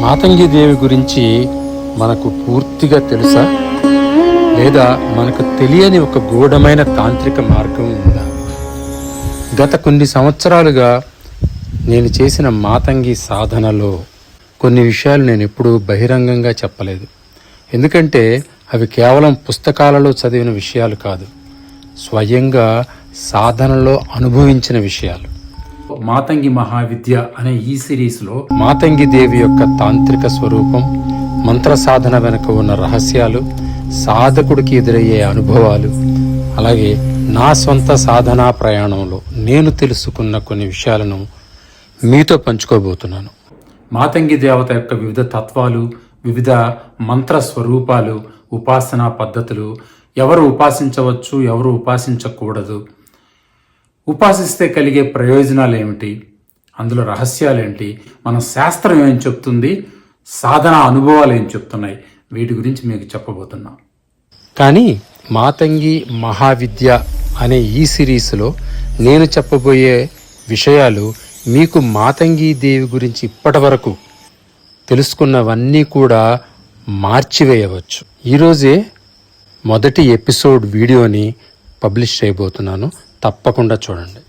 మాతంగి దేవి గురించి మనకు పూర్తిగా తెలుసా, లేదా మనకు తెలియని ఒక గూఢమైన తాంత్రిక మార్గం ఉందా? గత కొన్ని సంవత్సరాలుగా నేను చేసిన మాతంగి సాధనలో కొన్ని విషయాలు నేను ఎప్పుడూ బహిరంగంగా చెప్పలేదు. ఎందుకంటే అవి కేవలం పుస్తకాలలో చదివిన విషయాలు కాదు, స్వయంగా సాధనలో అనుభవించిన విషయాలు. మాతంగి మహావిద్య అనే ఈ సిరీస్లో మాతంగి దేవి యొక్క తాంత్రిక స్వరూపం, మంత్ర సాధన వెనుక ఉన్న రహస్యాలు, సాధకుడికి ఎదురయ్యే అనుభవాలు, అలాగే నా సొంత సాధనా ప్రయాణంలో నేను తెలుసుకున్న కొన్ని విషయాలను మీతో పంచుకోబోతున్నాను. మాతంగి దేవత యొక్క వివిధ తత్వాలు, వివిధ మంత్ర స్వరూపాలు, ఉపాసనా పద్ధతులు, ఎవరు ఉపాసించవచ్చు, ఎవరు ఉపాసించకూడదు, ఉపాసిస్తే కలిగే ప్రయోజనాలు ఏమిటి, అందులో రహస్యాలేంటి, మన శాస్త్రం ఏం చెప్తుంది, సాధన అనుభవాలు ఏం చెప్తున్నాయి, వీటి గురించి మీకు చెప్పబోతున్నా. కానీ మాతంగి మహావిద్య అనే ఈ సిరీస్లో నేను చెప్పబోయే విషయాలు మీకు మాతంగి దేవి గురించి ఇప్పటి వరకు తెలుసుకున్నవన్నీ కూడా మార్చివేయవచ్చు. ఈరోజే మొదటి ఎపిసోడ్ వీడియోని పబ్లిష్ చేయబోతున్నాను, తప్పకుండా చూడండి.